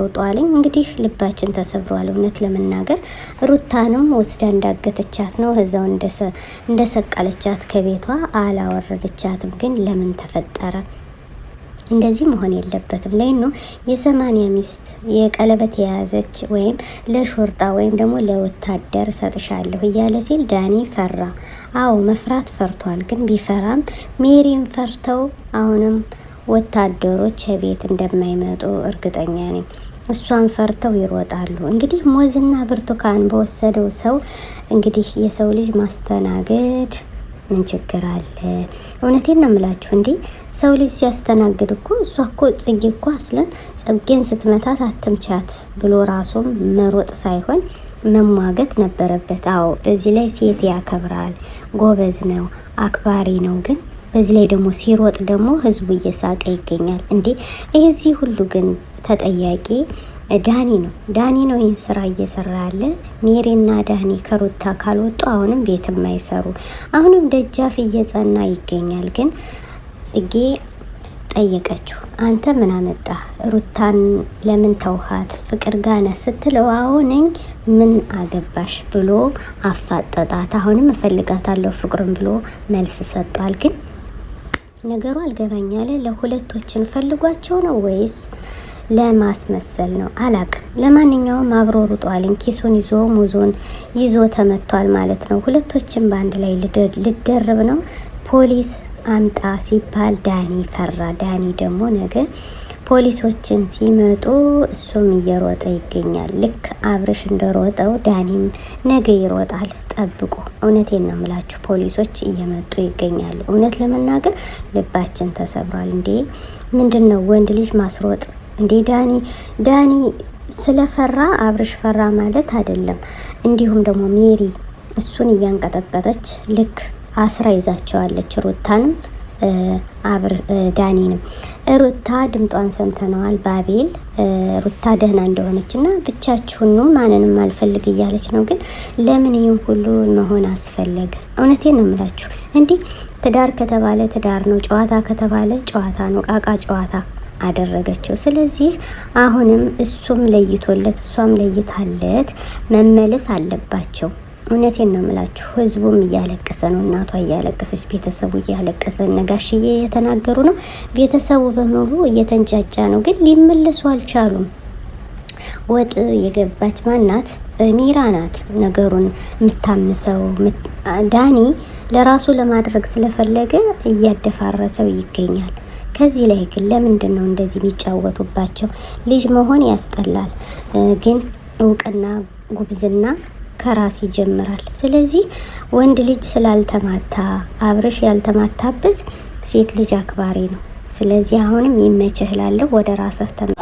ሩጧልኝ እንግዲህ ልባችን ተሰብሯል። እውነት ለመናገር ሩታንም ወስዳ እንዳገተቻት ነው እዛው እንደሰቀለቻት ከቤቷ አላወረደቻትም። ግን ለምን ተፈጠረ? እንደዚህ መሆን የለበትም። ለይኑ የ80 ሚስት የቀለበት የያዘች ወይም ለሾርጣ ወይም ደግሞ ለወታደር ሰጥሻለሁ እያለ ሲል ዳኒ ፈራ። አዎ መፍራት ፈርቷል። ግን ቢፈራም ሜሪን ፈርተው አሁንም ወታደሮች ቤት እንደማይመጡ እርግጠኛ ነኝ። እሷን ፈርተው ይሮጣሉ። እንግዲህ ሙዝና ብርቱካን በወሰደው ሰው እንግዲህ የሰው ልጅ ማስተናገድ ምን ችግር አለ? እውነቴን ነው የምላችሁ። እንዲህ ሰው ልጅ ሲያስተናግድ እኮ እሷ እኮ ጽጌ እኮ አስለን ጽጌን ስትመታት አትምቻት ብሎ ራሱም መሮጥ ሳይሆን መሟገት ነበረበት። አዎ በዚህ ላይ ሴት ያከብራል፣ ጎበዝ ነው፣ አክባሪ ነው። ግን በዚህ ላይ ደግሞ ሲሮጥ ደግሞ ህዝቡ እየሳቀ ይገኛል። እንዴ እዚህ ሁሉ ግን ተጠያቂ ዳኒ ነው። ዳኒ ነው ይህን ስራ እየሰራ ያለ። ሜሪና ዳኒ ከሩታ ካልወጡ አሁንም ቤት የማይሰሩ አሁንም ደጃፍ እየጸና ይገኛል። ግን ጽጌ ጠየቀችው፣ አንተ ምን አመጣ ሩታን ለምን ተውሃት? ፍቅር ጋነ ስትለው አሁንኝ ምን አገባሽ ብሎ አፋጠጣት። አሁንም እፈልጋታለሁ ፍቅርን ብሎ መልስ ሰጧል። ግን ነገሩ አልገባኛለ። ለሁለቶችን ፈልጓቸው ነው ወይስ ለማስመሰል ነው? አላቅም። ለማንኛውም አብሮ ሩጧልኝ ኪሱን ይዞ ሙዞን ይዞ ተመቷል ማለት ነው። ሁለቶችን በአንድ ላይ ልደርብ ነው። ፖሊስ አምጣ ሲባል ዳኒ ፈራ። ዳኒ ደግሞ ነገ ፖሊሶችን ሲመጡ እሱም እየሮጠ ይገኛል። ልክ አብርሽ እንደሮጠው ዳኒም ነገ ይሮጣል። ጠብቁ። እውነቴን ነው የምላችሁ፣ ፖሊሶች እየመጡ ይገኛሉ። እውነት ለመናገር ልባችን ተሰብሯል። እንዴ ምንድን ነው ወንድ ልጅ ማስሮጥ እንዴ? ዳኒ ስለፈራ አብርሽ ፈራ ማለት አይደለም። እንዲሁም ደግሞ ሜሪ እሱን እያንቀጠቀጠች ልክ አስራ ይዛቸዋለች። ሩታንም ዳኒንም። ሩታ ድምጧን ሰምተነዋል። ባቤል ሩታ ደህና እንደሆነች እና ብቻችሁን ነው ማንንም አልፈልግ እያለች ነው። ግን ለምን ይህን ሁሉ መሆን አስፈለገ? እውነቴን ነው የምላችሁ። እንዲህ ትዳር ከተባለ ትዳር ነው፣ ጨዋታ ከተባለ ጨዋታ ነው። ቃቃ ጨዋታ አደረገችው። ስለዚህ አሁንም እሱም ለይቶለት እሷም ለይታለት መመለስ አለባቸው። እውነቴን ነው የምላችሁ። ህዝቡም እያለቀሰ ነው፣ እናቷ እያለቀሰች፣ ቤተሰቡ እያለቀሰ፣ ነጋሽዬ የተናገሩ ነው። ቤተሰቡ በሙሉ እየተንጫጫ ነው። ግን ሊመለሱ አልቻሉም። ወጥ የገባች ማናት? ሚራ ናት ነገሩን የምታምሰው። ዳኒ ለራሱ ለማድረግ ስለፈለገ እያደፋረሰው ይገኛል። ከዚህ ላይ ግን ለምንድን ነው እንደዚህ የሚጫወቱባቸው? ልጅ መሆን ያስጠላል። ግን እውቅና ጉብዝና ከራስ ይጀምራል። ስለዚህ ወንድ ልጅ ስላልተማታ አብርሽ ያልተማታበት ሴት ልጅ አክባሪ ነው። ስለዚህ አሁንም ይመችህ እላለሁ። ወደ ራስህ ተመለስ።